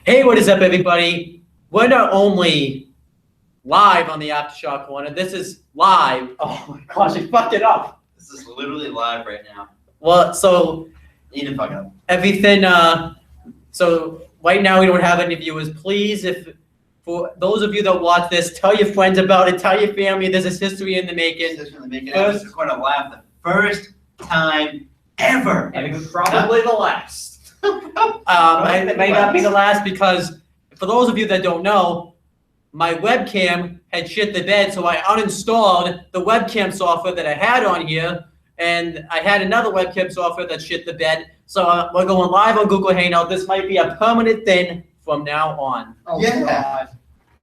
Hey, what is up, everybody? We're not only live on the Aftershock Corner, this is live. Oh my gosh, I fucked it up. This is literally live right now. Well, so You didn't fuck it up. everything, so right now we don't have any viewers. Please, for those of you that watch this, tell your friends about it, tell your family this is history in the making. This is going to make it Aftershock Corner laugh the first time ever. And probably the last. It may not be the last because for those of you that don't know, my webcam had shit the bed, so I uninstalled the webcam software that I had on here, and I had another webcam software that shit the bed. So we're going live on Google Hangout. This might be a permanent thing from now on. Oh, Yeah. God.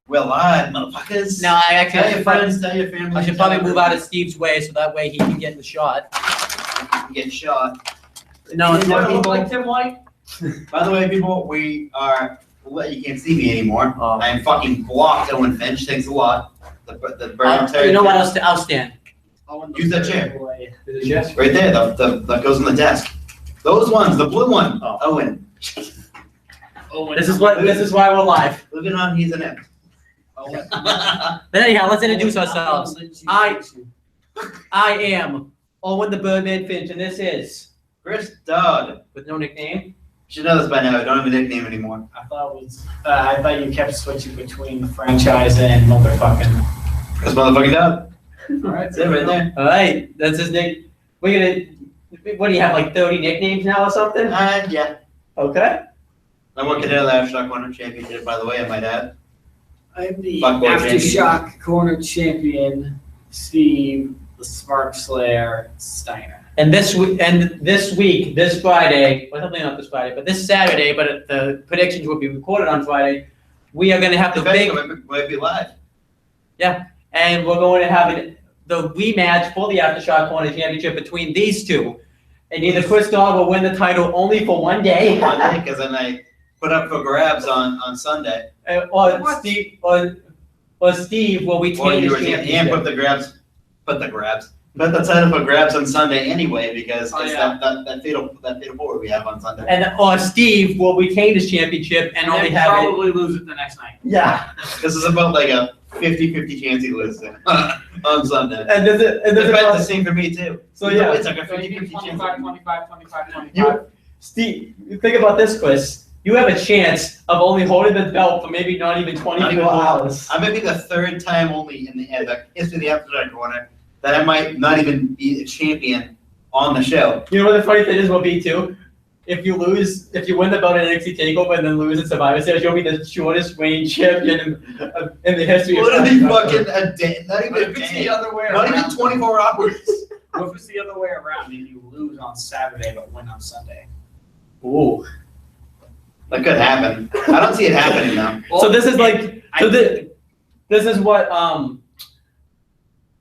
We're live, motherfuckers. Now I actually Tell your friends, tell your family. I should probably move out of Steve's way so that way he can get the shot. You can get shot. No, it's You more wanna look people. like Tim White? By the way, people, we are. Well, you can't see me anymore. Oh. I am fucking blocked, Owen Finch. Thanks a lot. The burn You know what? I'll stand. Use that chair. Is it yes? Right there, that goes on the desk. Those ones, the blue one. Oh. Owen. This is why we're live. Look at him, he's an imp. But anyhow, let's introduce ourselves. I am Owen the Birdman Finch, and this is Chris Dodd. with no nickname. You should know this by now. I don't have a nickname anymore. I thought you kept switching between the franchise and motherfucking. Chris motherfucking Dodd. Alright, That's it right there. All right, that's his nick. We're gonna. What do you have, like 30 nicknames now or something? Yeah. Okay. I'm working at the Aftershock Corner Championship, by the way, I might add. I'm the Fuckboy Aftershock Corner champion, Steve, the Spark Slayer, Steiner. And this week, this Friday, well, hopefully not this Friday, but this Saturday, but the predictions will be recorded on Friday. We are gonna have the big. Might be live. And we're going to have the rematch for the Aftershock Corner Championship between these two. And either Chris Dodd will win the title only for one day, Monday, because then I put up for grabs on Sunday. or What? Steve will Or retain you the were and championship. put the title for grabs on Sunday anyway, because Oh, it's yeah. that fatal four we have on Sunday. And or Steve will retain his championship and only then have it. probably lose it the next night. Yeah. This is about like a 50-50 chance he loses on Sunday. And there's That's the same for me too. So yeah. It's like a So you 50-50 need chance. 25, 25, 25, 25. You, Steve, you think about this, Chris. You have a chance of only holding the belt for maybe not even 24 hours. I might be the third time only in the history of the Aftershock Corner that I might not even be a champion on the show. You know what the funny thing is will be too? If you win the belt in NXT TakeOver and then lose at Survivor Series, you'll be the shortest reigning champion in the history of Literally Aftershock. fucking a day, not What even a if it's day, the other way not around? even 24 hours. What if it's the other way around and you lose on Saturday but win on Sunday? Ooh. That could happen. I don't see it happening though. So this is like, I- this is what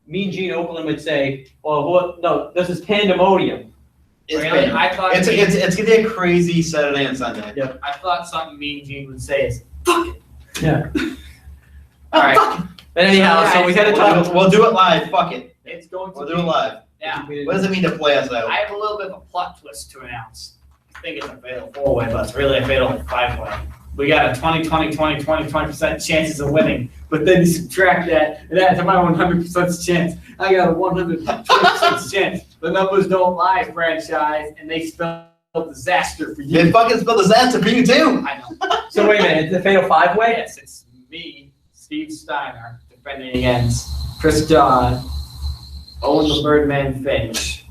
Mean Gene Oakland would say, or what? No, this is pandemonium. It's Really? been- I thought it's gonna be a crazy Saturday and Sunday. I thought something Mean Gene would say is, Yeah. all right, But anyhow, so we had to talk. We'll do it live. Fuck it. it's going to We'll be. do it live. Yeah. What does it mean to play us out? I have a little bit of a plot twist to announce. I think it's a fatal four-way, but it's really a fatal five-way. We got a 20% chances of winning, but then you subtract that, and add to my 100% chance. I got a 120% chance. The numbers don't lie, franchise, and they spell disaster for They you. fucking spell disaster for you too. I know. So wait a minute, it's a fatal five-way? Yes, it's me, Steve Steiner, defending against Chris Dodd, Owen the Birdman Finch,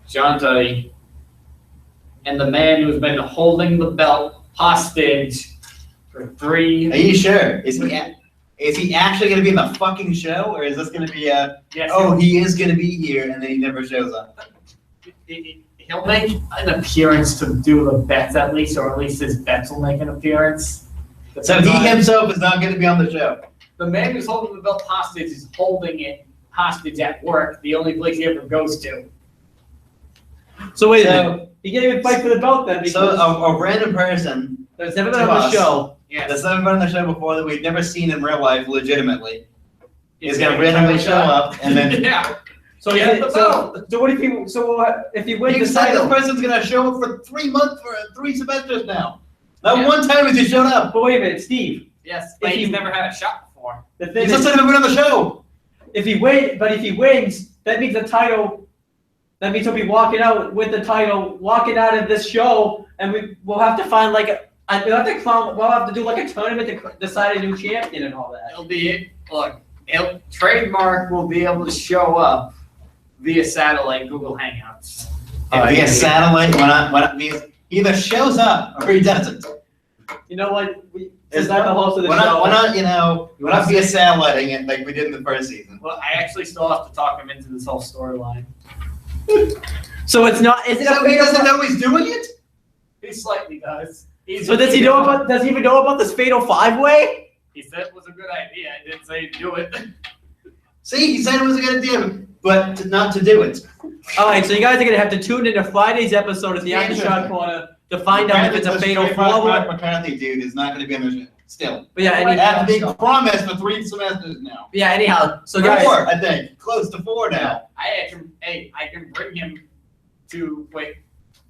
John Tutty, and the man who's been holding the belt hostage for 3 Are you sure? Is he actually gonna be in the fucking show, or is this gonna be a Yes, he is gonna be here and then he never shows up? he'll make an appearance to do the bets at least, or at least his bets will make an appearance. So he himself is not gonna be on the show. The man who's holding the belt hostage is holding it hostage at work, the only place he ever goes to. So wait a minute, he can't even fight for the belt then So because a random person there's never been to on the us. show. Yes. that's never been on the show before that we've never seen in real life legitimately is gonna gonna randomly show up and then Yeah. So Yeah, he- the so what if he wins you the said this title? person's gonna show up for 3 months for 3 semesters now. Not one time has he showed up. But wait a minute, Steve. Yes, but he's never had a shot before. The thing He's is, just not even on the show. if he wins, that means the title. That means he'll be walking out with the title, walking out of this show, and we'll have to find like we'll have to do like a tournament to decide a new champion and all that. It'll be Trademark will be able to show up via satellite Google Hangouts. Via satellite, when I means he either shows up or he doesn't. You know what? Since I'm the host of the We're show. we're not via satelliting it like we did in the first season. Well, I actually still have to talk him into this whole storyline. So it's not. Is it So he doesn't know he's doing it? He slightly does. So does he know about? Does he even know about this fatal 5-way? He said it was a good idea. I didn't say do it. See, he said it was a good idea, but not to do it. All right, so you guys are gonna have to tune into Friday's episode of the Yeah, Aftershock Corner to find out if it's a fatal 4-way. McCarthy dude is not going to be on the show. Still. But yeah, After being anyhow. promised for 3 semesters now. Yeah, anyhow. So guys, 4, I think. Close to 4 now. I can bring him to wait.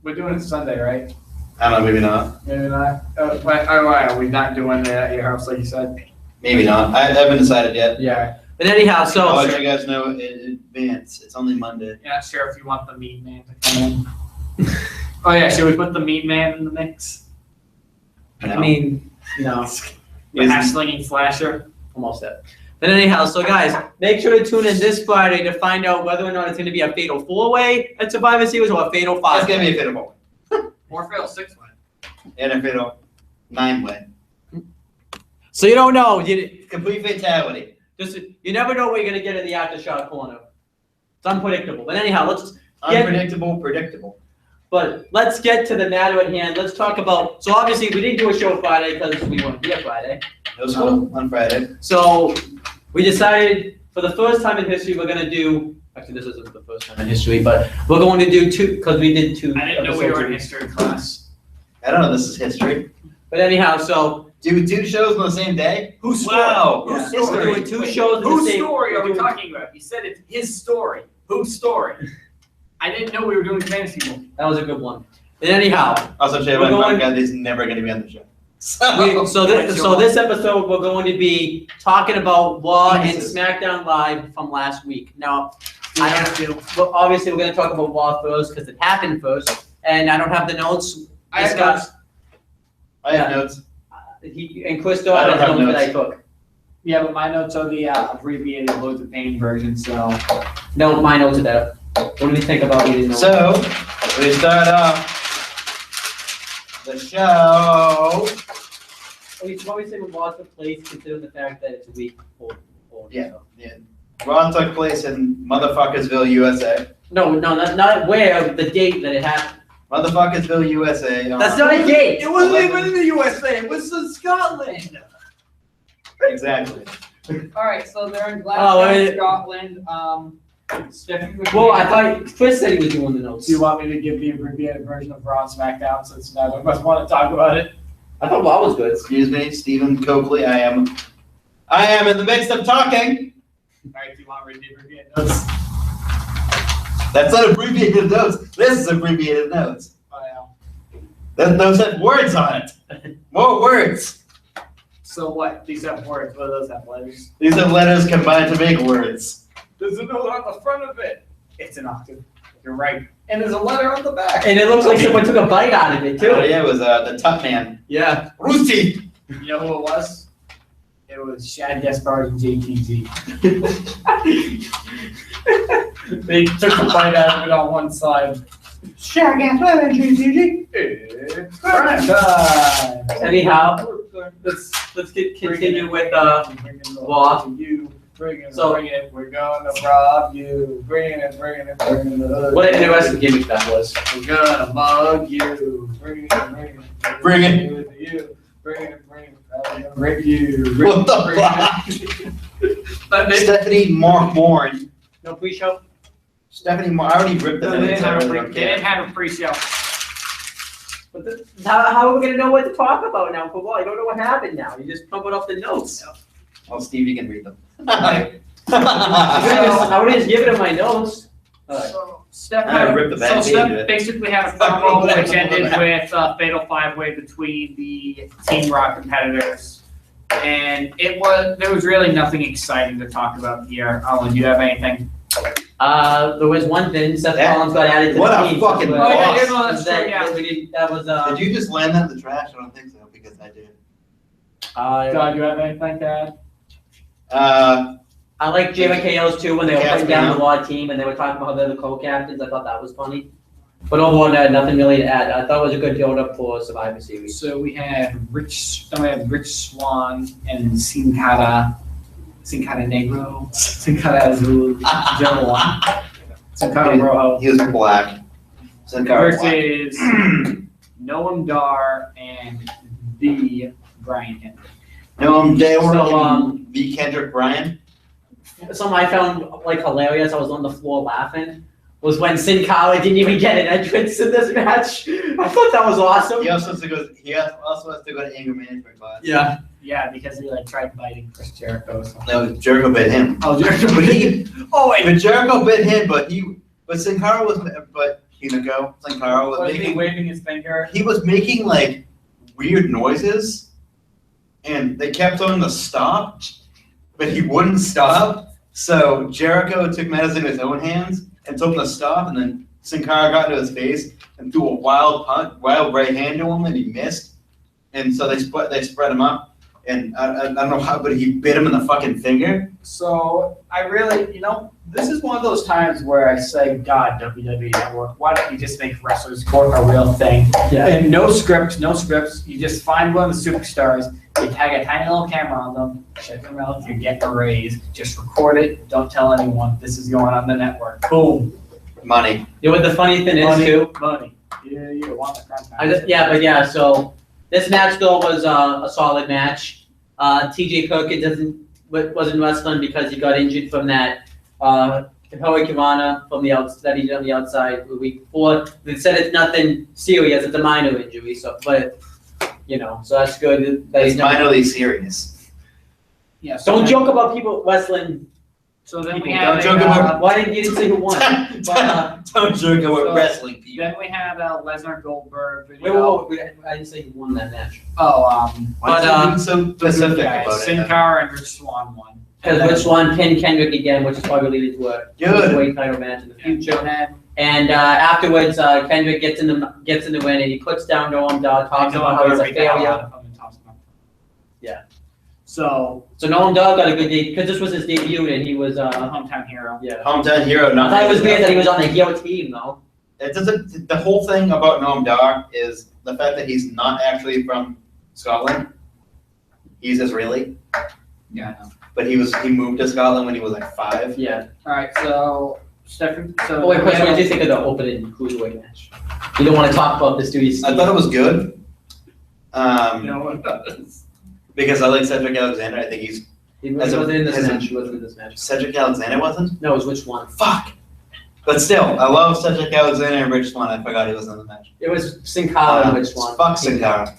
We're doing it Sunday, right? I don't know, maybe not. Maybe not. Are we not doing it at your house like you said? Maybe not. I haven't decided yet. Yeah. but anyhow, I'll so let you guys know in advance. It's only Monday. You're not sure if you want the meat man to come in. Oh yeah, should we put the meat man in the mix? I mean, no, The half-slinging slasher. almost that. But anyhow, so guys, make sure to tune in this Friday to find out whether or not it's gonna be a fatal 4-way at Survivor Series or a fatal It's 5. going to be a fatal 4. Or fail 6-way. And a fatal 9-way. So you don't know. Complete fatality. You never know what you're gonna get in the Aftershock Corner. It's unpredictable. But anyhow, let's Predictable. get to the matter at hand. Let's talk about. So obviously we didn't do a show Friday because we weren't here Friday. No school on Friday. So we decided for the first time in history we're gonna do. Actually, this isn't the first time in history, but we're going to do 2 because we did 2. I didn't know we were in episodes. history class. I don't know. This is history. But anyhow, so Do 2 shows on the same day? Whose Wow. story? yeah, Whose we're story? doing 2 shows. in the Whose same- story are we we're doing- talking about? You said it's his story. Whose story? I didn't know we were doing fantasy books. That was a good one. And anyhow, Also, Jay, We're going- God is never going to be on the show. so this episode we're going to be talking about Raw and Jesus. SmackDown Live from last week. Now, I don't. Well, obviously, we're going to talk about Raw first because it happened first, and I don't have the notes. I have discussed. I have Yeah. notes. He and Chris don't I don't have have notes that I notes. took. Yeah, but my notes are the abbreviated Loads of Pain version, so. No, my notes are there. What do we think about reading those? So, we start off the show. We should probably say we lost the place considering the fact that it's a week old. Yeah. Raw took place in Motherfuckersville, USA. No, not where, the date that it happened. Motherfuckersville, USA. That's not a date. It wasn't even in the USA, it was in Scotland. Exactly. Alright, so they're in Oh, Glasgow, wait. Scotland. Stephanie Well, I thought Chris said he was doing the notes. Do you want me to give the abbreviated version of Raw and SmackDown since neither of us want to talk about it? I thought Raw was good. Excuse me, Stephen Coakley. I am in the midst of talking. Alright, do you want to read the abbreviated notes? That's not abbreviated notes. This is abbreviated notes. Oh, Those have words on it. More words. yeah. So what? These have words. What do those have letters? These are letters combined to make words. There's a note on the front of it. It's an octave. You're right. And there's a letter on the back. And it looks like someone took a bite out of it, too. Oh yeah, it was the Tut Man. Yeah. Roosty. You know who it was? It was Shad Gaspard and JTZ. They took a bite out of it on one side. Shag and GTG. It's crime time. Anyhow, let's continue with Raw. Bring it, So- bring it, we're gonna rob you. Bring it. What an interesting gimmick that was. We're gonna mug you. Bring it. Bring it. With you. Bring it. I'm gonna rip you. What the fuck? But they Stephanie Mark Warren. No pre-show? Stephanie Mark. I already ripped they them. didn't have a pre-show. But how are we going to know what to talk about now for Raw? You don't know what happened now. You just pump it up the notes. Well, Steve, you can read them. I would have just given him my notes. Alright. Steph I ripped the bad Steph into it. basically had a promo which ended with a fatal five-way between the Team Rock competitors. And there was really nothing exciting to talk about here. Owen, do you have anything? There was one thing, Seth Rollins got added to What the a team. fucking But- Oh, yeah, boss. no, that's true, yeah. That was, Did you just land that in the trash? I don't think so, because I did. God, do you have anything to add? I like JMKO's too, when they were Cast putting down me the law team and they were talking about how they're the co-captains. I thought that was funny. But overall, I had nothing really to add. I thought it was a good build-up for Survivor Series. So we had Rich Swan and Sin Cara Negro, Sin Cara Azul, Joe, Sin Cara Rojo He was black. Sin Cara black. versus Noam Dar and the Brian Kendrick. No, they were So, the Kendrick Bryan. Something I found like hilarious, I was on the floor laughing, was when Sin Cara didn't even get an entrance in this match. I thought that was awesome. He also has to go. He also has to go to anger management class. Yeah. Yeah, because he tried biting Chris Jericho. So. No, Jericho bit him. Oh, Jericho But Jericho bit him, but Sin Cara was, but Hinogo, Sin Cara was Was he making, waving his finger? he was making like weird noises, and they kept on the stop, but he wouldn't stop. So Jericho took matters in his own hands and told him to stop, and then Sin Cara got into his face and threw a wild right hand to him, and he missed. And so they spread him up. And I don't know how, but he bit him in the fucking finger. So I really, this is one of those times where I say, God, WWE Network, why don't you just make Wrestlers Court a real thing? Yeah. And no scripts. You just find one of the superstars, you tag a tiny little camera on them, check them out, you get a raise, just record it, don't tell anyone, this is going on the network. Boom. Money. You know what the funny thing is too? Money. You want the crap. So this match though was a solid match. TJ Perkins wasn't wrestling because he got injured from that heroic Ivana from that he did on the outside the week before. They said it's nothing serious, it's a minor injury. So, but so that's good. That It's minorly serious. Yeah. Don't joke about people wrestling. So then we People, had don't joke about- Why didn't you say who won? But, Don't joke about so- wrestling people. Then we had Lesnar Goldberg wait, video. I didn't say who won that match. Oh, Why But, is it so specific yeah, about Sin it? Cara and Rich Swan won. Because Rich Swan pinned Kendrick again, which is probably leading to a Good. weight title match in the future. And then And afterwards, Kendrick gets in the win, and he puts down Noam Dar, talks about how he's a failure. Yeah. So So Noam Dar got a good debut because this was his debut, and he was hometown hero. yeah. Hometown hero. I Not thought it was weird that he was on the heel team though. It doesn't. The whole thing about Noam Dar is the fact that he's not actually from Scotland. He's Israeli, Yeah, I know. but he moved to Scotland when he was like 5. Yeah. All right, so Stephen. So Oh wait, Chris, what did you think of the opening cruiserweight match? You don't want to talk about this, do you? I thought it was good. You know what that is? Because I like Cedric Alexander. I think He wasn't in this as a- match. He wasn't in this match. Cedric Alexander wasn't. No, it was which one? Fuck. But still, I love Cedric Alexander and Rich Swann. I forgot he was in the match. It was Sin Cara and which one? Fuck Sin Cara.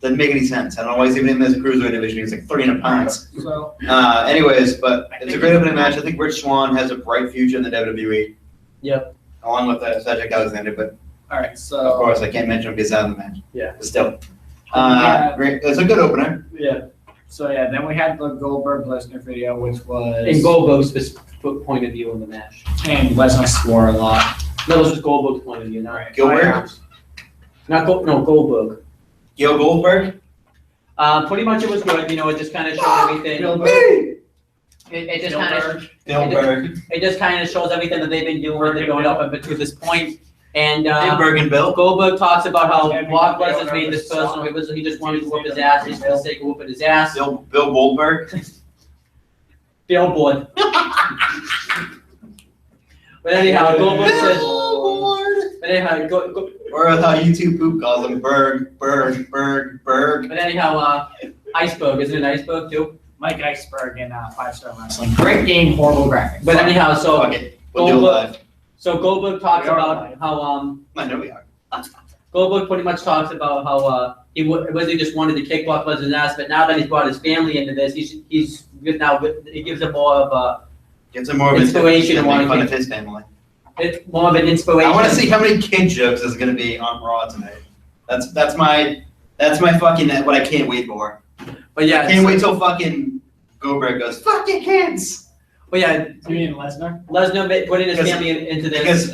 Doesn't make any sense. I don't know why he's even in this cruiserweight division. He's like 300 pounds. So Anyways, but it's a great opening match. I think Rich Swann has a bright future in the WWE. Yep. Along with Cedric Alexander, but all right, of so course I can't mention him because he's out of the match. Yeah. But still. Yeah. Great. It's a good opener. Yeah. then we had the Goldberg Lesnar video, which was In Goldberg's point of view in the match. and Lesnar swore a lot. No, this was Goldberg's point of view, not Right. Gilbert? Goldberg. Gil Goldberg? Pretty much it was good. It just kind of showed everything. It just kind of Gilbert. it just kind of shows everything that they've been doing with it going up to this point. And Gilbert and Bill. Goldberg talks about how Yeah, Brock because Lesnar's they made this don't know personal. He just wanted to whoop his ass just for the sake of whooping his ass. Bill Goldberg. Billboard. But anyhow, Goldberg says. But anyhow, Or how YouTube poop calls him Berg. But anyhow, Iceberg, isn't it Iceberg too? Mike Iceberg in 5-Star Wrestling. Great game, horrible graphics. But anyhow, so Fuck it. We'll do it live. Goldberg talks We are about live. how I know we are. Goldberg pretty much talks about how he wasn't just wanted to kick Brock Lesnar's ass, but now that he's brought his family into this, he's now it gives him more of a Gets him more of Inspiration and and wanting make fun to- of his family. It's more of an inspiration. I want to see how many kid jokes is going to be on Raw tonight. That's my fucking what I can't wait for. But yeah, I can't wait till fucking Goldberg goes, fuck your kids. But yeah, You mean Lesnar? Lesnar putting his family into this. Because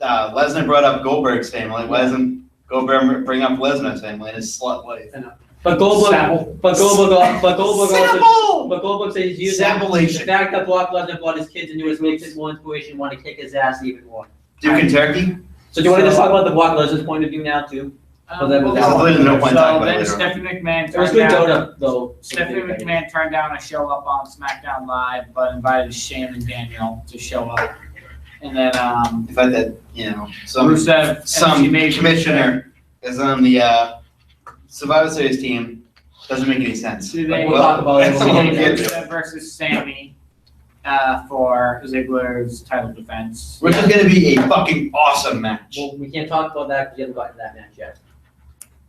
Lesnar brought up Goldberg's family. Why doesn't Goldberg bring up Lesnar's family and his slut wife? But Goldberg says he's using Sampleation. the fact that Brock Lesnar brought his kids into it makes it more inspiration, want to kick his ass even more. Duke and Turkey? So do you want to just talk about the Brock Lesnar's point of view now too? There's no point talking about then it. Stephanie McMahon It was turned good down. Dota though. Stephanie McMahon turned down a show up on SmackDown Live, but invited Shane and Daniel to show up. And then The fact that, some Rusev and she made commissioner is on the Survivor Series team doesn't make any sense. Do they- We'll talk about it when we get to it. Rusev versus Sammy for Ziggler's title defense. Which is going to be a fucking awesome match. Well, we can't talk about that because we haven't gotten to that match yet.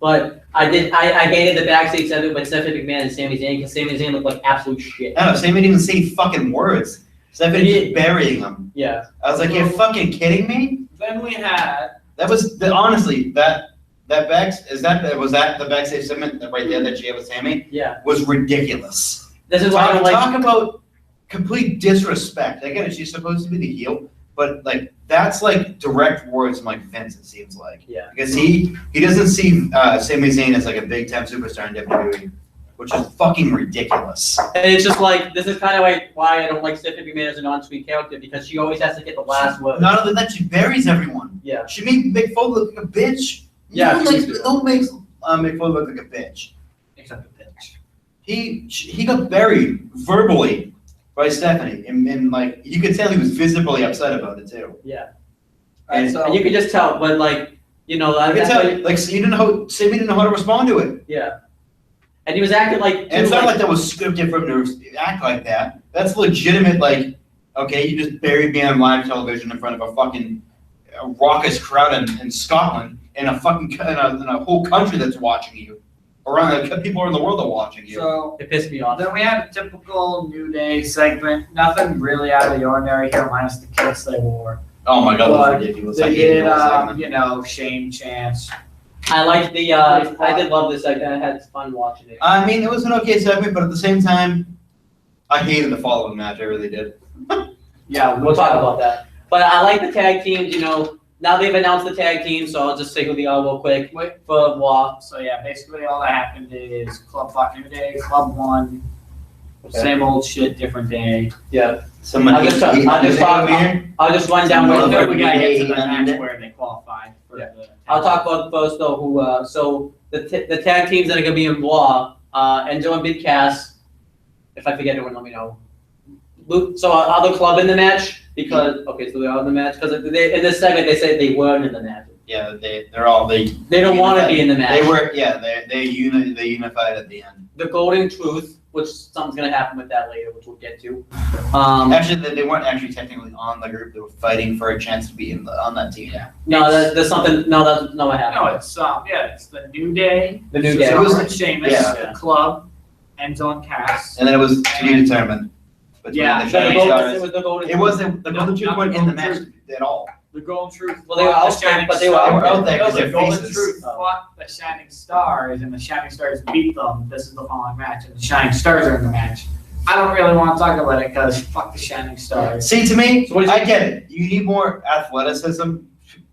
But I hated the backstage segment with Stephanie McMahon and Sami Zayn because Sami Zayn looked like absolute shit. I don't know, Sammy didn't even say fucking words. Stephanie just burying them. Yeah. I was like, you're fucking kidding me? Then we had That was, honestly, was that the backstage segment right there that she had with Sammy? Yeah. Was ridiculous. This is why I don't like. Talk about complete disrespect. I get it, she's supposed to be the heel, but like that's like direct words from like Vince, it seems like. Yeah. Because he doesn't see Sami Zayn as like a big time superstar in WWE, which is fucking ridiculous. And it's just like, this is kind of like why I don't like Stephanie McMahon as an on-screen character because she always has to get the last word. Not only that, she buries everyone. Yeah. She made Mick Foley look like a bitch. Yeah, No one makes Mick Foley look like a bitch. except the pitch. He got buried verbally by Stephanie, and like you could tell he was visibly upset about it too. Yeah. And And you can just tell, but like, you could tell, like Sammy didn't know how to respond to it. Yeah. And he was acting like. And it's not like that was scripted for him to act like that. That's legitimate. Like, okay, you just buried me on live television in front of a fucking raucous crowd in Scotland, in a fucking in a whole country that's watching you, around the people in the world are watching you. So It pissed me off. then we had a typical New Day segment. Nothing really out of the ordinary here, minus the kits they wore. Oh my god, But that's ridiculous. I They hate did, the whole segment. shame chants. I liked the, I did love this segment. I had fun watching it. I mean, it was an okay segment, but at the same time, I hated the following match. I really did. Yeah, We'll talk about that. But I like the tag teams, now they've announced the tag team, so I'll just say who they are real quick for Raw. So yeah, basically all that happened is Club New Day, Club 1, Okay. same old shit, different day. Yeah. Someone I'll just run down Well, with Then they're we gotta get to the New Day, match where they qualified for Yeah. the. I'll talk about first though who, so the tag teams that are gonna be in Raw, Enzo and Big Cass. If I forget anyone, let me know. So are the club in the match? Because, okay, so they are in the match, because in this segment, they said they weren't in the match. Yeah, they're all They don't want to be in the match. They were, yeah, they unified at the end. The Golden Truth, which something's gonna happen with that later, which we'll get to. Actually, they weren't actually technically on the group. They were fighting for a chance to be on that team. Yeah. No, there's something. No, that's not what happened. No, it's the New Day. The New Day. So it was- and Sheamus, yeah. the Club, Enzo and Cass. And then it was to be determined. Between Yeah, the So the Shining Golden- Stars. it was the Golden. It wasn't the Golden Truth not weren't the in the Golden match at all. The Golden Truth. Well, they were fought out the Shining there, but they were Stars. out there No, 'cause the their Golden faces. Truth fought the Shining Stars, and the Shining Stars beat them. This is the following match, and the Shining Stars are in the match. I don't really want to talk about it because fuck the Shining Stars. See, to me, So what do you I get it. You need more athleticism.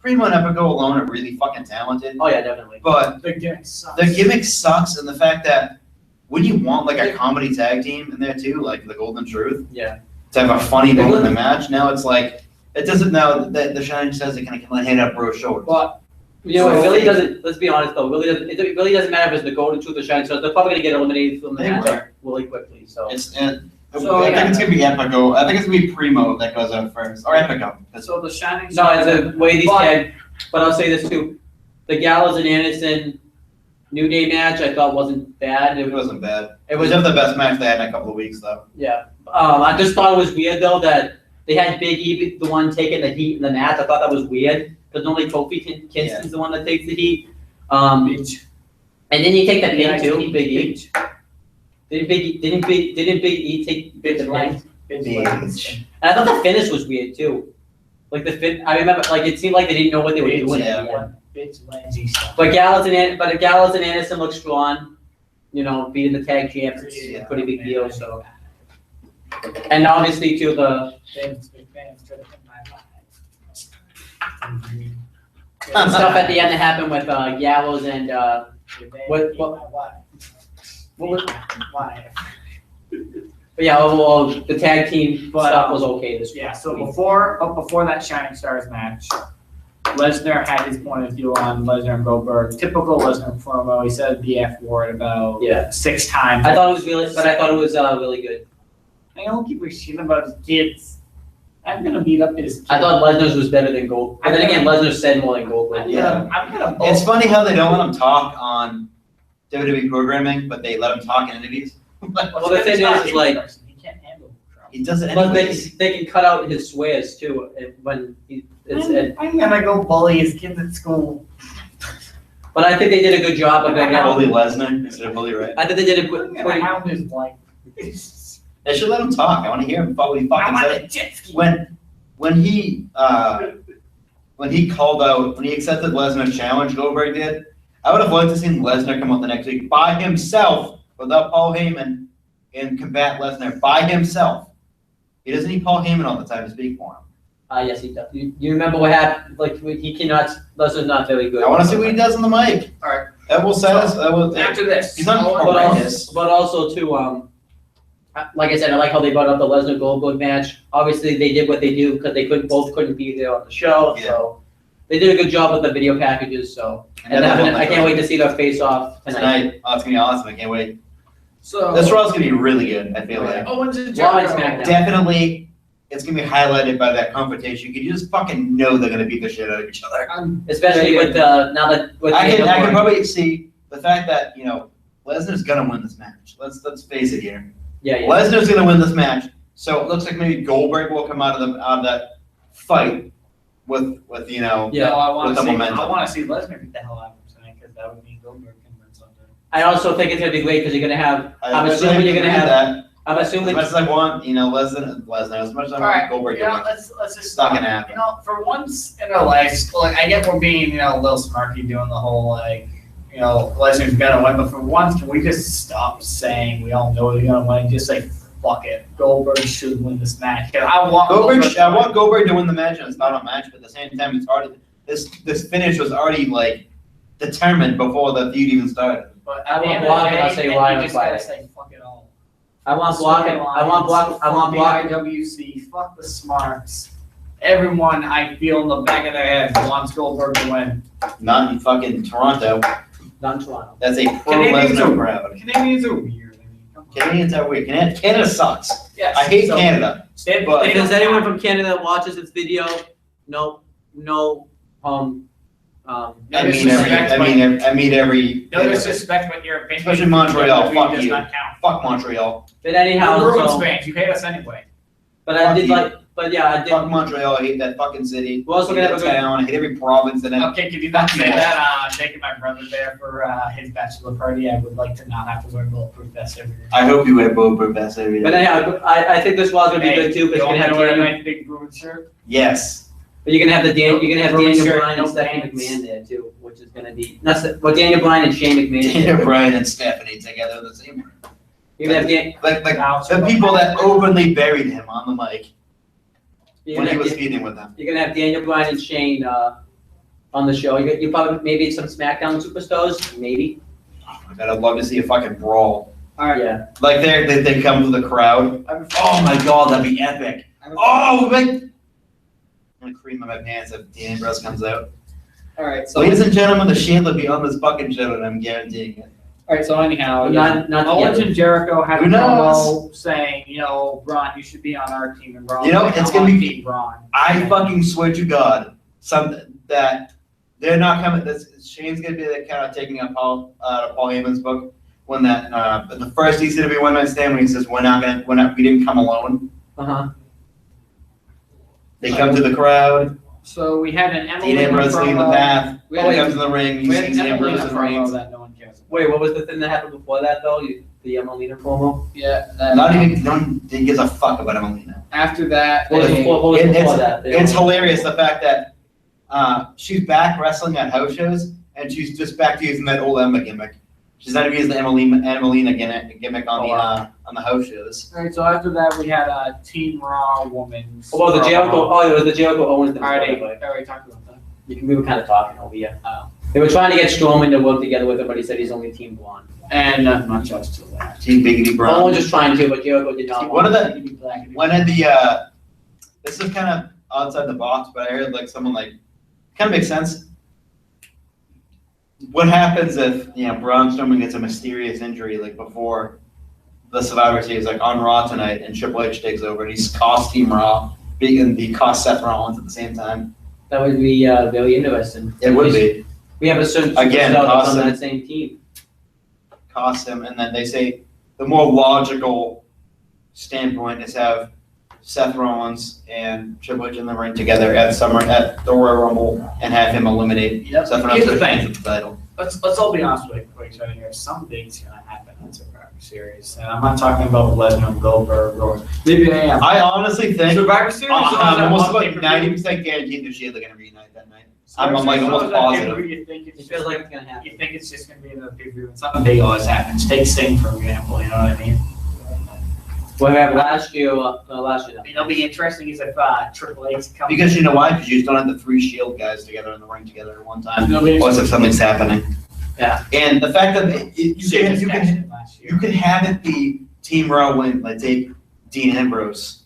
Primo and Epico alone are really fucking talented, Oh yeah, definitely. but The gimmick sucks. the gimmick sucks, and the fact that when you want like a comedy tag team in there too, like the Golden Truth, Yeah. to have a funny moment in the match, now it's like it doesn't now that the Shining says it kind of hand up bro's shoulders. But It really doesn't. Let's be honest though. It really doesn't matter if it's the Golden Truth or Shining Stars. They're probably gonna get eliminated from the They match will. really quickly. So. So, I think it's gonna be Epico. I think it's gonna be Primo that goes out first, or Epico. so the Shining No, Stars. it's the way these But- tag. But I'll say this too: the Gallows and Anderson New Day match I thought wasn't bad. It wasn't bad. It It was was the best match they had in a couple of weeks, though. yeah. I just thought it was weird though that they had Big E be the one taking the heat in the match. I thought that was weird because normally Kofi Kingston's the one that takes the heat. Beach. And then you take the Yeah, pin too, Beach. Big E. Didn't Big E take the pin? Finch. And I thought the finish was weird too. Like I remember, like it seemed like they didn't know what they were doing. Yeah. Bitch, Lindsay stuff. But Gallows and Anderson look strong. You know, beating the tag champs, it's a pretty big deal. So, and obviously too the stuff at the end that happened with Gallows and what was but yeah, overall the tag team stuff was okay this week. Yeah, so before that Shining Stars match, Lesnar had his point of view on Lesnar and Goldberg. Typical Lesnar promo. He said the F word about 6 times. I thought it was really good. I don't give a shit about his kids. I'm gonna beat up his kids. I thought Lesnar's was better than Goldberg. But then again, Lesnar said more than Goldberg. It's funny how they don't let him talk on WWE programming, but they let him talk in interviews. Well, the thing is like he can't handle trouble. He does it but anyways. they can cut out his swears too when I'm gonna go bully his kids at school. But I think they did a good job of that. Bully Lesnar instead of Bully Ray. I think they did a I'm good. gonna hound his wife. They should let him talk. I want to hear him what he fucking said. When he accepted Lesnar's challenge, Goldberg did. I would have liked to see Lesnar come out the next week by himself without Paul Heyman and combat Lesnar by himself. He doesn't need Paul Heyman all the time to speak for him. Yes, he does. You remember what happened? Like he cannot. Lesnar's not very good. I want to see what he does on the mic. All right. That will set us. After this, he's not horrendous. But also too, like I said, I like how they brought up the Lesnar Goldberg match. Obviously, they did what they do because they couldn't be there on the show. Yeah. So they did a good job with the video packages. So I can't wait to see their face off tonight. Oh, it's gonna be awesome. I can't wait. So This Raw's gonna be really good. I feel like Owens and Raw and Jericho. SmackDown. definitely it's gonna be highlighted by that confrontation. You just fucking know they're gonna beat the shit out of each other. Especially with now that with I Daniel can Bryan. probably see the fact that Lesnar's gonna win this match. Let's face it here. Yeah. Lesnar's gonna win this match. So it looks like maybe Goldberg will come out of that fight with Yeah. No, I want with to the see. momentum. I want to see Lesnar beat the hell out of him tonight because that would mean Goldberg can win something. I also think it's gonna be great because you're gonna have. I'm I assuming you're gonna have. that. I'm As assuming. much as I want, Lesnar, as much as I want Goldberg to win. Let's just It's not gonna happen. For once in our lives, like I get we're being a little smarky doing the whole Lesnar's gonna win, but for once, can we just stop saying we all know they're gonna win? Just say fuck it, Goldberg should win this match. I want Goldberg to win the match, and it's not a match, but at the same time, it's already this finish was already determined before the feud even started. But I at the want end of Block the and I'll day, say you why on just gotta Friday. say fuck it all. I want blocking. I want blocking. IWC, fuck the smarts. Everyone, I feel in the back of their head wants Goldberg to win. Not in fucking Toronto. Not in Toronto. That's a pro Canadians Lesnar are- crowd. Canadians are weird. I mean, come on. Canadians are weird. Canada sucks. Yes, I hate so Canada. They, But- they If there's don't anyone have- from Canada that watches this video, no, I mean every. No disrespect, but your opinion. Especially Montreal, does fuck you. not count. Fuck Montreal. But anyhow, You're Bruins so, fans. You hate us anyway. but I Fuck did you. I did. Fuck Montreal. I hate that fucking city. We're also I gonna hate have a that good. town. I hate every province in it. Okay, can you not say that? Taking my brother there for his bachelor party, I would like to not have to wear bulletproof vest every year. I hope you wear Bulletproof vest every But day. anyhow, I think this was gonna be good too because you you're gonna have wear a Daniel, nice big Bruins shirt. Yes. but you're gonna have Daniel Shirt, Bryan no and Stephanie pants. McMahon there too, which is gonna be Daniel Bryan and Shane McMahon. Daniel Bryan and Stephanie together in the same room. You're gonna have Like Now, the people that openly buried him on the mic you're when gonna he was have, feuding with them. you're gonna have Daniel Bryan and Shane on the show. You probably maybe some SmackDown superstars, maybe. Oh my god, I'd love to see a fucking brawl. Yeah. Like they come to the crowd. Oh my god, that'd be epic. Oh, I'm gonna cream in my pants if Dean Ambrose comes out. All right, so Ladies and gentlemen, the Shield will be on this fucking show, and I'm guaranteeing it. all right, so anyhow, Not Owens together. and Jericho had a Who knows? promo saying, Braun, you should be on our team, and Braun, It's gonna be- Team Braun. I fucking swear to God, something that they're not coming. Shane's gonna be kind of taking up Paul Heyman's book when that. But the first he's gonna be one man stand when he says we didn't come alone. They come to the crowd. So we had an Emily Dean Ambrose leading the promo. path. We He had comes in the ring. He We had sees an Emily Ambrose and promo reigns. that no one cares about. Wait, what was the thing that happened before that though? The Emelina promo. Yeah. No one gives a fuck about Emelina. After that, What was before that? It's hilarious the fact that she's back wrestling at house shows, and she's just back to using that old Emma gimmick. She's not even using the Emelina gimmick on the house shows. All right, so after that, we had a Team Raw Women's. Well, the Jericho. Oh, it was the Jericho Owens. Already talked about that. We were kind of talking over here. They were trying to get Strowman to work together with him, but he said he's only Team Blonde. And not much else to that. Team Biggity Brown. Owen was just trying to, but Jericho did not. This is kind of outside the box, but I heard like someone like kind of makes sense. What happens if Braun Strowman gets a mysterious injury like before the Survivor Series, like on Raw tonight, and Triple H takes over and he's cost Team Raw, and he cost Seth Rollins at the same time? That would be very interesting. It would be. We have a certain Again, superstar on that same team. Cost him, and then they say the more logical standpoint is have Seth Rollins and Triple H in the ring together at the Royal Rumble and have him eliminate Seth Rollins for the title. Let's all be honest with each other here. Something's gonna happen on Survivor Series, and I'm not talking about Lesnar and Goldberg or maybe I am. I honestly think Survivor Series. I'm almost about 90% guaranteed that they're gonna reunite that night. I'm like almost positive. You think It feels like it's gonna happen. You think it's just gonna be another pay-per-view, and something big always happens. Take Sting for example. You know what I mean? Well, we have last year. It'll be interesting is if Triple H comes. Because you know why? Because you just don't have the three Shield guys together in the ring together at one time. Nobody- Plus, if something's happening. Yeah. And the fact that you can have it be Team Raw win, like take Dean Ambrose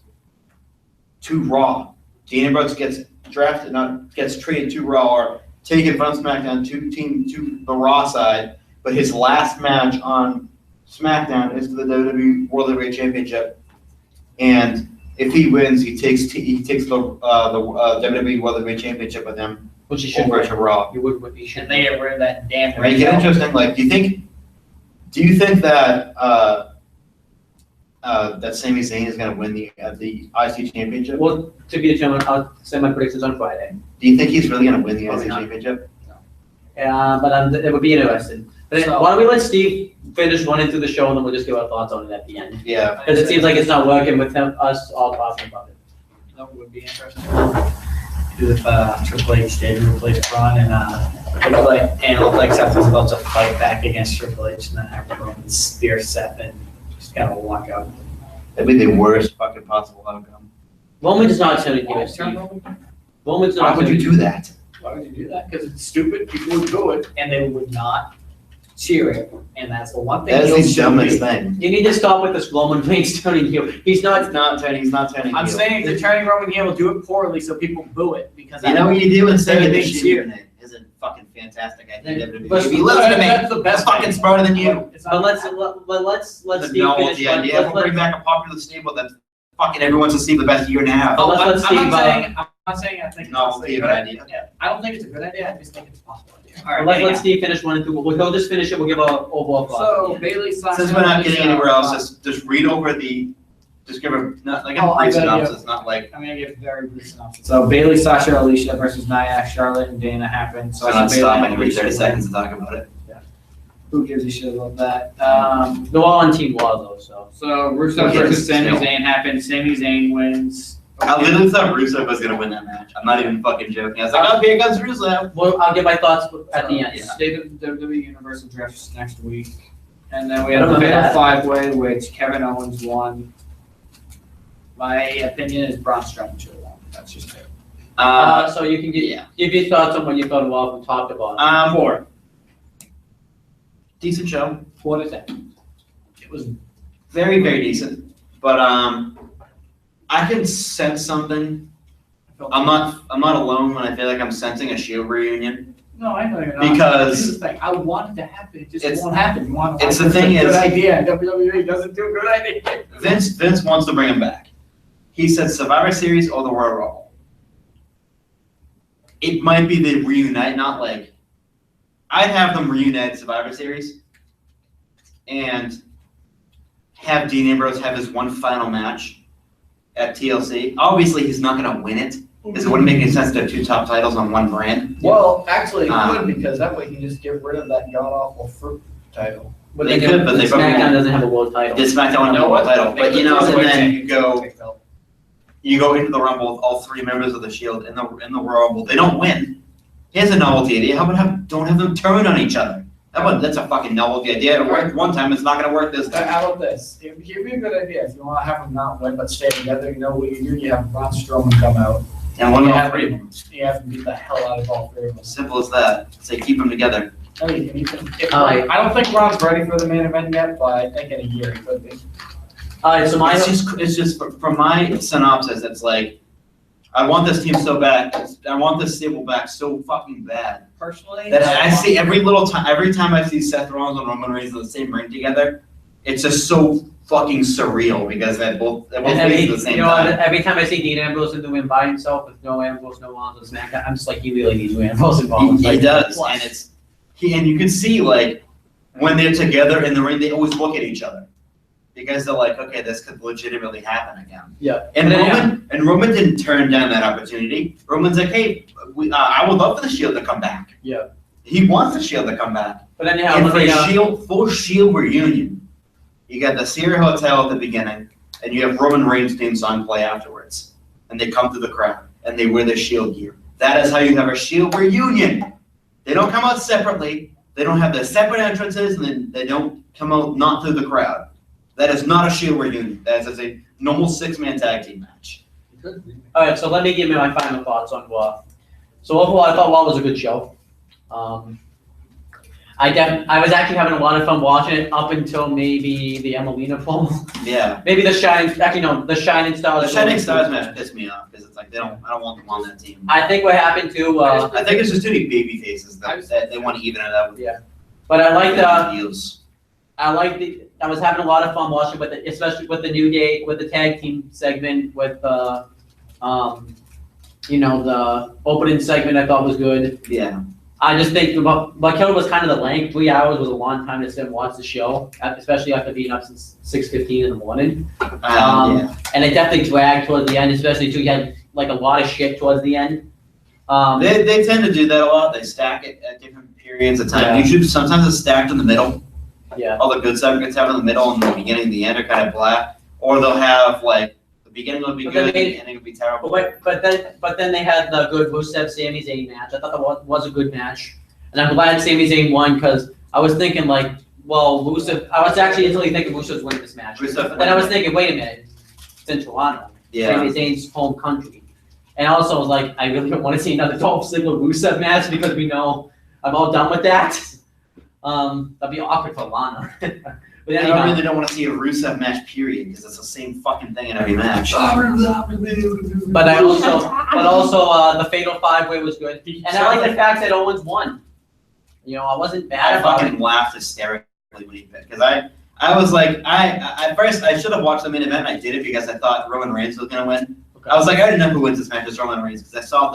to Raw. Dean Ambrose gets traded to Raw or taken from SmackDown to the Raw side, but his last match on SmackDown is to the WWE World Heavyweight Championship, and if he wins, he takes the WWE World Heavyweight Championship with him, Which he should over to Raw. He should. And they get rid of that damn. Make it interesting. Like, do you think that that Sami Zayn is going to win the IC Championship? Well, to be determined, I'll say my predictions on Friday. Do you think he's really going to win the Probably IC not. Championship? Yeah, but it would be interesting. But then, why don't we let Steve finish running through the show and then we'll just give our thoughts on it at the end? Yeah. Because it seems like it's not working with us all talking about it. That would be interesting. If Triple H did replace Braun and it looked like Seth was about to fight back against Triple H and then have Roman spear Seth and just kind of walk out. That'd be the worst fucking possible outcome. Roman does not turn into Steve. Roman does Why not would you do that? Why would you do that? Because it's stupid. People would do it and they would not cheer it. And that's the one thing. That's the dumbest thing. You need to stop with this Roman Reigns turning heel. He's not turning. I'm heel. saying the turning Roman heel will do it poorly so people boo it because You know what you do instead of being this cheered. shit isn't fucking fantastic. I think WWE. Listen, Listen to me. that's the best I'm fucking smarter than you. But let's It's Steve no, finish. the idea. We'll bring back a popular stable that's fucking everyone's to see the best year and a half. Oh, let's let Steve, I'm not saying I think No, it's Steve, a good idea. Yeah, I don't think it's a good idea. I just think it's a possible idea. Let's Steve finish running through. We'll just finish it. We'll give our overall thoughts. So Bailey Sasha. Since we're not getting anywhere else, just read over just give a brief synopsis, not like. I'm gonna give a very brief synopsis. So Bailey, Sasha, Alicia versus Nia, Charlotte, and Dana happened. So not stopping every 30 seconds to talk about it. Who gives a shit about that? They're all on Team Raw though, so. So Rusev Okay, versus Sami still. Zayn happened. Sami Zayn wins. I literally thought Rusev was gonna win that match. I'm not even fucking joking. I was like, okay, here comes Rusev. Well, I'll give my thoughts at the end. Yeah. They did the WWE Universal Draft next week. And then we had I don't the remember Fatal that. Five-Way, which Kevin Owens won. My opinion is Braun Strowman should have won. That's just it. So you can give your thoughts on what you thought of what we talked about. 4. Decent show. 4 to 10. It was very, very decent. But I can sense something. I'm not alone when I feel like I'm sensing a Shield reunion. No, I know you're not. Because- This is the thing. I want it to happen. It just It's- won't happen. You want it's the thing good is- idea. WWE doesn't do good ideas. Vince wants to bring him back. He said Survivor Series or the Royal Rumble. It might be the reunite, not like I'd have them reunite Survivor Series and have Dean Ambrose have his one final match at TLC. Obviously, he's not going to win it because it wouldn't make any sense to have two top titles on one brand. Well, actually, it Um, could because that way you just get rid of that god awful fruit title. But They could, but they probably SmackDown won't. doesn't have a world title. Did SmackDown win a world title? But you know, and then you go into the Rumble with all 3 members of the Shield in the Rumble. They don't win. Here's a novelty idea. How about don't have them turn on each other? That's a fucking novelty idea. It worked one time. It's not going to work this time. How about this? It would be a good idea if you want to have them not win but stay together. You know what you do? You have Braun Strowman come out. And one You of all have 3 of them. You have to beat the hell out of all 3 of them. Simple as that. Say keep them together. I don't think Braun's ready for the main event yet, but I think in a year he could be. Alright, so It's just from my synopsis. It's like I want this team so bad. I want this stable back so fucking bad. Personally, That I see every time I see Seth Rollins and Roman Reigns in the same ring together, it's just so fucking surreal because they're both at the same time. Every time I see Dean Ambrose in the win by himself with no Ambrose, no Rollins, no SmackDown, I'm just like, he really needs Ambrose involved. He does, and you can see like when they're together in the ring, they always look at each other because they're like, okay, this could legitimately happen again. Yeah. And Roman didn't turn down that opportunity. Roman's like, hey, I would love for the Shield to come back. Yeah. He wants the Shield to come back. But anyhow, And for a full Shield reunion, you got the Sierra Hotel at the beginning, and you have Roman Reigns' theme song play afterwards. And they come to the crowd, and they wear their Shield gear. That is how you have a Shield reunion. They don't come out separately. They don't have their separate entrances, and then they don't come out not through the crowd. That is not a Shield reunion. That is a normal 6-man tag team match. Alright, so let me give you my final thoughts on Raw. So overall, I thought Raw was a good show. I was actually having a lot of fun watching it up until maybe the Emelina promo. Yeah. Maybe the Shining Stars. The Shining Stars match pissed me off because it's like I don't want them on that team. I think what happened too. I think it's just too many baby faces that they want to even it out with. Yeah. But I like deals. I was having a lot of fun watching especially with the New Day, with the tag team segment, with the opening segment I thought was good. Yeah. I just think what killed was kind of the length. 3 hours was a long time to sit and watch the show, especially after being up since 6:15 in the morning. Yeah. And it definitely dragged towards the end, especially too. You had like a lot of shit towards the end. They tend to do that a lot. They stack it at different periods of time. Yeah. Usually, sometimes it's stacked in the middle. Yeah. All the good stuff gets out in the middle, and the beginning and the end are kind of blah. Or they'll have like the beginning will be good, the ending will be terrible. But then they had the good Rusev Sami Zayn match. I thought that was a good match, and I'm glad Sami Zayn won because I was thinking like, well, Rusev. I was actually instantly thinking Rusev's winning this match. But then I was thinking, wait a minute, it's in Toronto. Yeah. Sami Zayn's home country, and also like I really don't want to see another Dolph Ziggler Rusev match because we know I'm all done with that. That'd be awkward for Lana. But anyhow, I really don't want to see a Rusev match, period, because it's the same fucking thing in every match. But also the Fatal 5-Way was good, and I like the fact that Owens won. You know, I wasn't bad I about fucking it. laughed hysterically when he picked, because I was like, at first I should have watched the main event, and I did it because I thought Roman Reigns was gonna win. Okay. I was like, I didn't know who wins this match, it's Roman Reigns, because I saw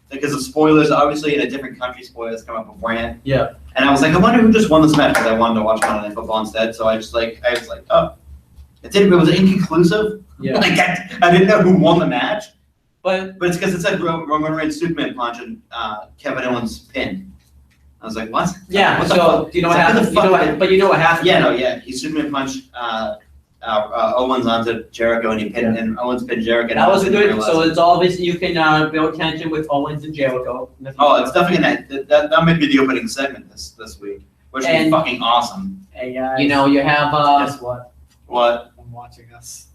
because of spoilers, obviously in a different country, spoilers come up beforehand. Yeah. And I was like, I wonder who just won this match, because I wanted to watch Monday Night Football instead. So I was like, oh, it was inconclusive. Yeah. Like I didn't know who won the match, But but it's because it said Roman Reigns Superman punch and Kevin Owens pin. I was like, what? yeah, What the so fuck? you know It's what like, happened. But you know what happened. Yeah, he Superman punched Owens onto Jericho, and he pinned and Owens pinned Jericho. That was good. So it's obvious you can build tension with Owens and Jericho. Oh, it's definitely that might be the opening segment this week, which would be fucking awesome. Hey guys. You know, you have Guess what? What? I'm watching us.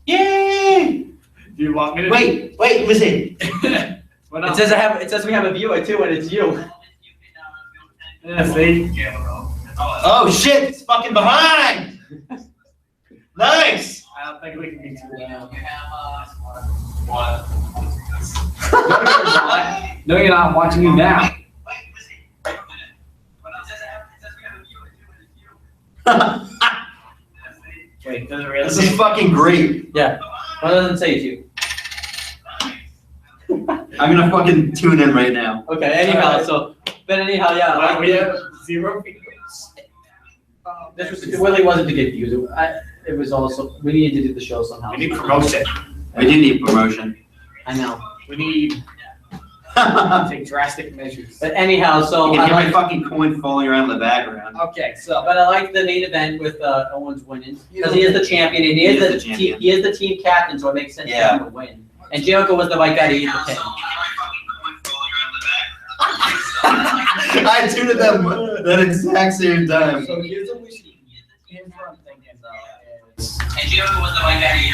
Yay! Do you want me to? Wait, listen. What It else? says we have a viewer too, and it's you. Yeah, see? Oh shit! It's fucking behind. Nice. I don't think we can be too loud. What? No, you're not watching me now. Wait, does it really? This is fucking great. Yeah. What doesn't say it's you? I'm gonna fucking tune in right now. Okay. Anyhow, yeah. Wow, we have 0 views. It really wasn't to get views. It was also we needed to do the show somehow. We need promotion. We do need promotion. I know. We need Take drastic measures. But anyhow, so You can I hear my like, fucking coin falling around in the background. Okay, so but I like the main event with Owens winning because he is the champion and he is the champion. he is the team captain, so it makes sense for him to win. And Jericho was the right guy to eat the pin. I tuned at that exact same time. So here's what here's what I'm thinking is. And Jericho was the right guy to eat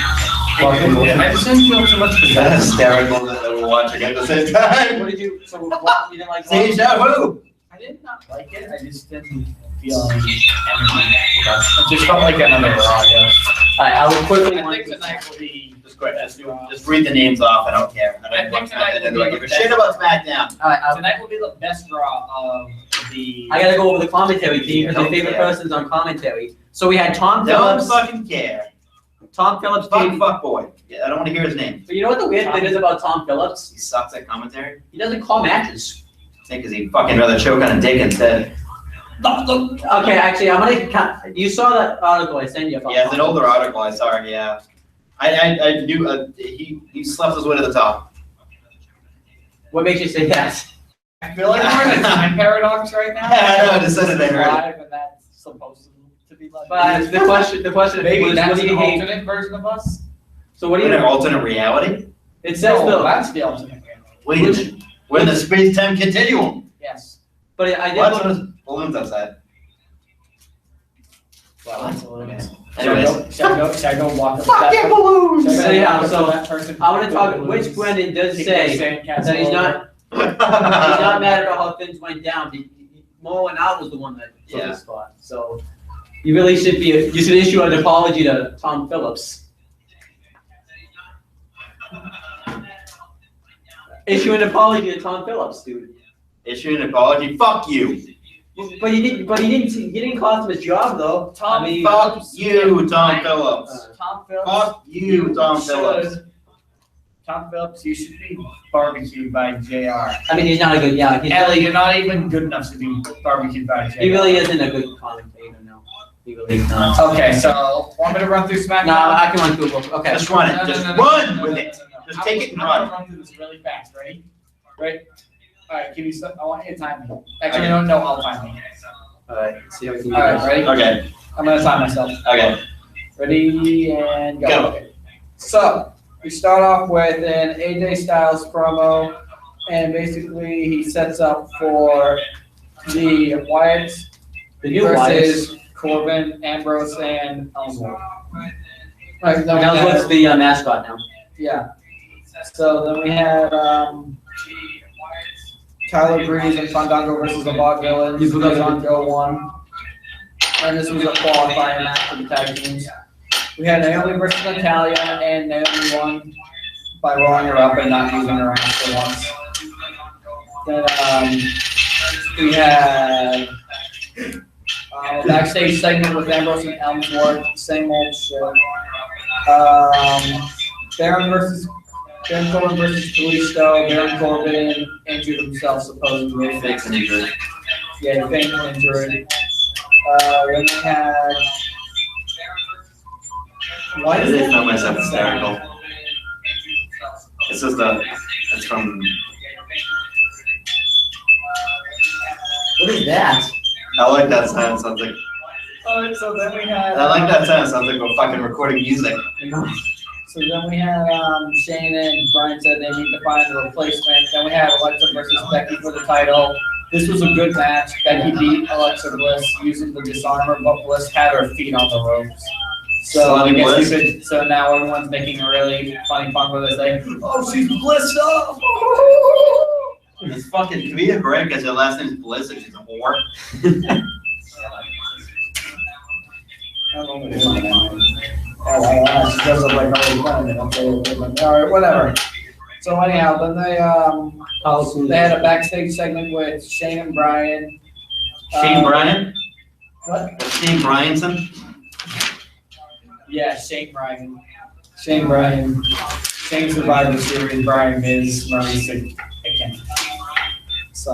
I just didn't feel too much for That's hysterical that we're watching at the same time. What did you? So what, you didn't like? Deja vu. I did not like it. I just didn't feel anything. It just felt like another Raw. Yeah. Alright, I will quickly. I think tonight will be. Just read the names off. I don't care. I think tonight will I don't be give a shit about SmackDown. Alright, Tonight will be the best Raw of the. I gotta go over the commentary team because my Don't favorite care. person's on commentary. So we had Tom Don't Phillips. fucking care. Tom Phillips. Fuck boy. Yeah, I don't want to hear his name. But you know what the weird thing is about Tom Phillips? He sucks at commentary. He doesn't call matches. I think because he'd fucking rather choke on a dick instead. Okay, actually, I'm gonna. You saw that article I sent you about. Yeah, it's an older article. I saw it. Yeah. I knew he slept his way to the top. What makes you say that? I feel like we're in a time paradox right now. Yeah, I know, I just said it, I heard it. Live and that's supposed to be live. But the question Maybe was, that's what do an you hate? alternate version of us. So what do In an you? alternate reality? It says No, Phil. that's the alternate. Wait a minute. We're in the space-time continuum. Yes. But I did. What's look- on his balloons outside? Wow, that's a little bit. Anyways. Should I go walk up Fucking that balloons! person? So yeah, so that person. I want to talk. Which Brendan does say that he's not. He's not mad about how things went down. Mo and Al was the one that took Yeah. the spot. So you really should be. You should issue an apology to Tom Phillips. Issue an apology to Tom Phillips, dude. Issue an apology. Fuck you. But he didn't. But he didn't. He didn't cost him his job though. Tom, I mean, Fuck you, Tom Phillips. Tom Phillips. Fuck you, Tom Phillips. Tom Phillips, you should be barbecued by JR. I mean, he's not a good. Yeah, he's Ellie, you're not even good enough to be barbecued by JR. he really isn't a good commentator. No, he really is not. Okay, so want me to run through SmackDown? No, I can run through it. Okay. Just run it. Just run with it. Just take it and I'm run. gonna run through this really fast. Ready? Right. All right. Give me some. I want you to time me. Actually, no, I'll time me. All right. See how we can do All right. this. Ready? Okay. I'm gonna time myself. Okay. Ready and go. Go. Okay. So we start off with an AJ Styles promo, and basically he sets up for the Wyatt The new Wyatt. versus Corbin, Ambrose, and Ellsworth. Right. Then we Now have- what's the mascot now? Yeah. So then we had Tyler Breeze and Fandango versus the Bog Villains. You forgot This to- on Go 1. And this was a qualifying match for the tag teams. We had Naomi versus Natalia, and Naomi won by rolling her up and not using her ass for once. Then we had a backstage segment with Ambrose and Ellsworth, same old shit. Baron Corbin versus Kalisto. Baron Corbin injured himself supposedly. Fix an injury. Yeah, he feigned an injury. Then we had. Why did they film myself hysterical? This is it's from, What is that? I like that sound, sounds like, Alright, so then we had. I like that sound, sounds like we're fucking recording music. So then we had Shane and Brian said they need to find a replacement. Then we had Alexa versus Becky for the title. This was a good match. Becky beat Alexa Bliss using the disarmer, but Bliss had her feet on the ropes. So I guess Bliss? we could. So now everyone's making a really funny fun where they say, "Oh, she's blissed up." It's fucking, can we have Greg because your last name's Bliss and she's a whore? Oh, she does look like really fun. All right, whatever. So anyhow, then they had a backstage segment with Shane and Brian. Shane Bryan? What? Shane Bryanson? Yeah, Shane Bryan. Shane Bryan. Shane Survivor Series. Brian Miz. Maurice again. So.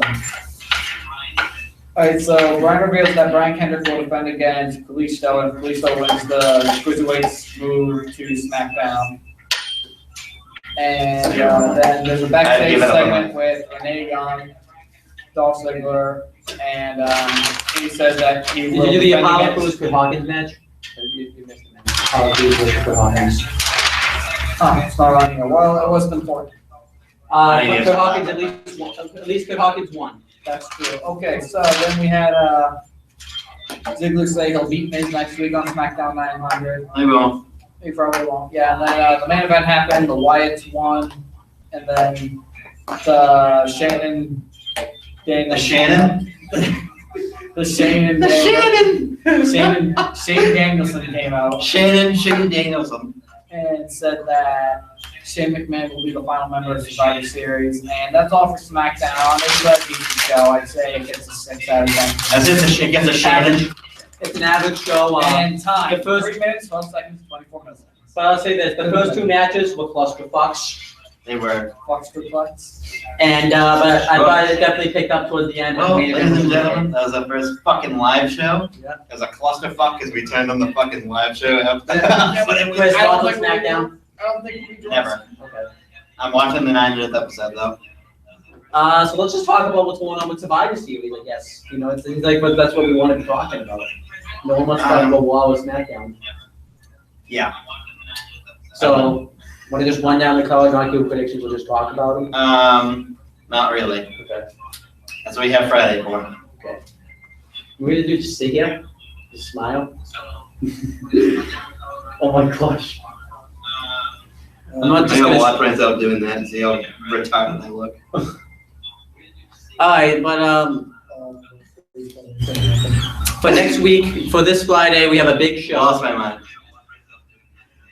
Alright, so Brian reveals that Brian Kendrick will defend against Kalisto, and Kalisto wins the Cruiserweights move to SmackDown. And then there's a backstage segment with Aegon, Dolph Ziggler, and he says that he will. Did you do the defend Apollo against- Crews for Hawkins match? You missed the match. Apollo Crews for Hawkins. Oh, it's not on here. Well, it wasn't important. For Hawkins, at least for Hawkins won. That's true. Okay, so then we had Ziggler say he'll beat Miz next week on SmackDown 900. Maybe won't. He probably won't. Yeah, and then the main event happened. The Wyatts won, and then the Shannon. The Shannon? The Shane Danielson came out Shane Danielson. and said that Shane McMahon will be the final member of Survivor Series, and that's all for SmackDown. It's a decent show. I'd say it gets a 6 out of 10. As if it gets a Shannon. It's an average show. And time, the first 3 minutes, 12 seconds, 24 minutes. But I'll say this: the first 2 matches were clusterfucks, They were. Fox for Flex. and but I thought it definitely picked up towards the end. Well, ladies and gentlemen, that was our first fucking live show. Yeah. It was a clusterfuck because we turned on the fucking live show after. Chris, I don't Dalton think SmackDown. I don't think we do. Never. Okay. I'm watching the 900th episode though. So let's just talk about what's going on with Survivor Series, I guess. You know, it seems like that's what we want to be talking about. No one wants to talk about Raw or SmackDown. Yeah. So, want to just run down the colors, not give predictions, we'll just talk about them? Not really. Okay. That's what we have Friday for. Okay. We're going to do just sit here, just smile. Oh my gosh. I'm not I just got a gonna... lot of friends out doing that and see how retarded they look. Alright, but for next week, for this Friday, we have a big show. Lost my mind.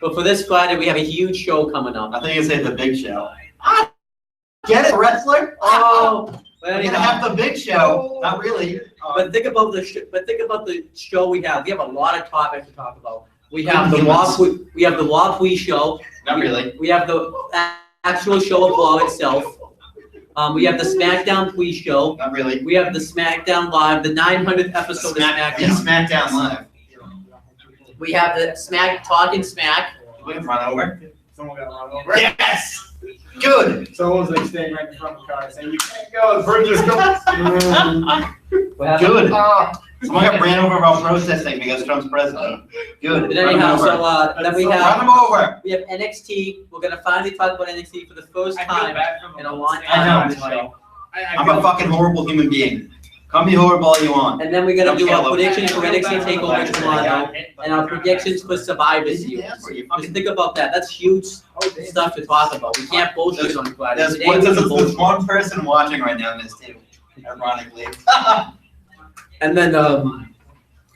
But for this Friday, we have a huge show coming up. I think you said the big show. Get it, wrestler? Oh, but We're gonna anyhow, have the big show. Not really. but think about the show we have. We have a lot of topics to talk about. We have the Raw pre-show. Not really. We have the actual show of Raw itself. We have the SmackDown pre-show. Not really. We have the SmackDown Live, the 900th episode of SmackDown. SmackDown Live. We have the Talking Smack. We can run over. Someone got run over. Yes! Good! Someone was like standing right in front of the car saying, "You can't go, the bridge is going." What happened? Good. Someone got ran over while protesting because Trump's president. Good. But anyhow, so then we Run have him over. NXT. We're gonna finally talk about NXT for the first time in a long I time know. on the show. I'm a fucking horrible human being. Call me horrible all you want. And then we're gonna do our Don't predictions for NXT Takeover tomorrow and our predictions for Survivor Series. Just think about that. That's huge stuff to talk about. We can't bullshit on Friday. There's Today was a there's bullshit. one person watching right now in this table, ironically. And then,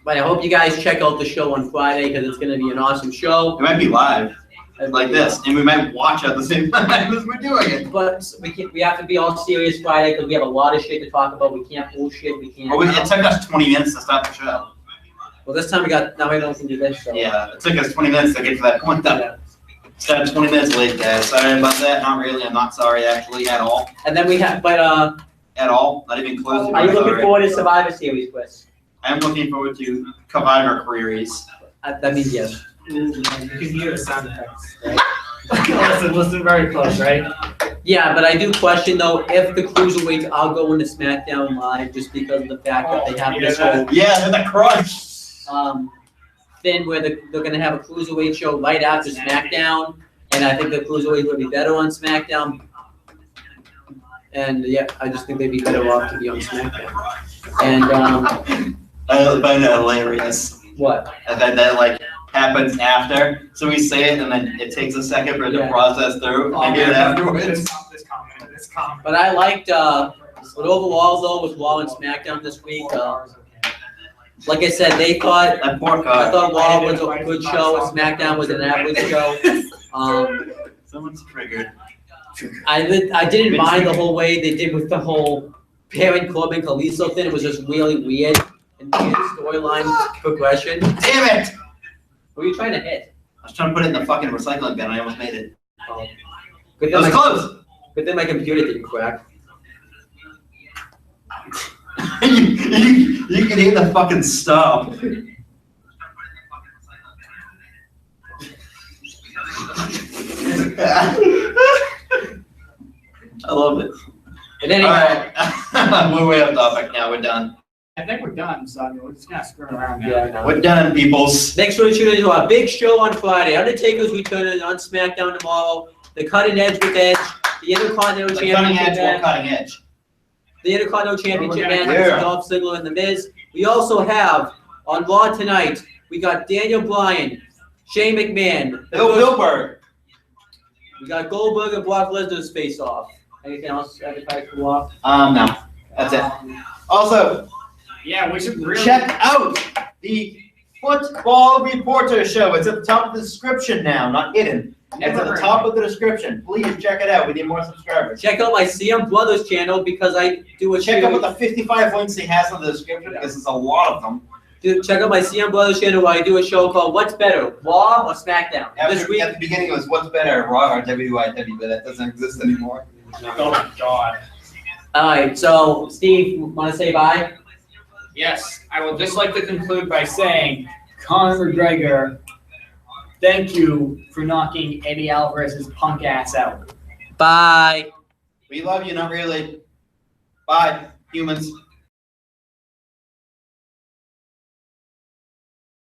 but I hope you guys check out the show on Friday because it's gonna be an awesome show. It might be live, like this, and we might watch at the same time as we're doing it. But we have to be all serious Friday because we have a lot of shit to talk about. We can't bullshit. We can't. Well, it took us 20 minutes to start the show. Well, this time now we don't can do this. So. Yeah, it took us 20 minutes to get to that point though. Started 20 minutes late, guys. Sorry about that. Not really. I'm not sorry actually at all. And then we have, but At all. Not even close to are you being looking sorry. forward to Survivor Series, Chris? I'm looking forward to Survivor queries. That means yes. You can hear the sound effects. Right? listen very close, right? Yeah, but I do question though if the cruiserweights are going to SmackDown Live just because of the fact that they have this whole Yeah, they're the crunch. thing where they're gonna have a cruiserweight show right after SmackDown, and I think the cruiserweights would be better on SmackDown. And yeah, I just think they'd be better off to be on SmackDown. And I find it hilarious. what? And then that like happens after. So we say it and then it takes a second for it to Yeah. process through. And I get it afterwards. This comment. But I liked but overall though with Raw and SmackDown this week. Like I said, they thought That poor I guy. thought Raw was a good show and SmackDown was an average show. Someone's triggered. I didn't mind the whole way they did with the whole Baron Corbin Kalisto thing. It was just really weird and weird storyline progression. Damn it! What are you trying to hit? I was trying to put it in the fucking recycling bin. I almost made it. Good It was thing, close. good thing my computer didn't crack. you can hit the fucking stop. I love it. And then, Alright, we're way off topic now, we're done. I think we're done, so we're just kind of screwing around now. Yeah, We're done, peoples. next we're tuning into our big show on Friday. Undertaker's returning on SmackDown tomorrow. The Cutting Edge with Edge. The Intercontinental The cutting Championship edge, match. more cutting edge. The Intercontinental Championship We're gonna match do. with Dolph Ziggler and The Miz. We also have on Raw tonight. We got Daniel Bryan, Shane McMahon. Bill Goldberg. We got Goldberg and Brock Lesnar's face off. Anything else? Advertise for off? No, that's it. Also, Yeah, we should really. check out the Football Reporter show. It's at the top of the description now, not hidden. It's at the top of the description. Please check it out. We need more subscribers. Check out my CM Brothers channel because I do a Check show. out the 55 links he has in the description because there's a lot of them. Check out my CM Brothers channel where I do a show called What's Better, Raw or SmackDown? This week, At the beginning, it was what's better, Raw or WIW, but that doesn't exist anymore. Oh my God. alright, so Steve, wanna say bye? Yes, I would just like to conclude by saying, Conor McGregor, thank you for knocking Eddie Alvarez's punk ass out. Bye. We love you, not really. Bye, humans.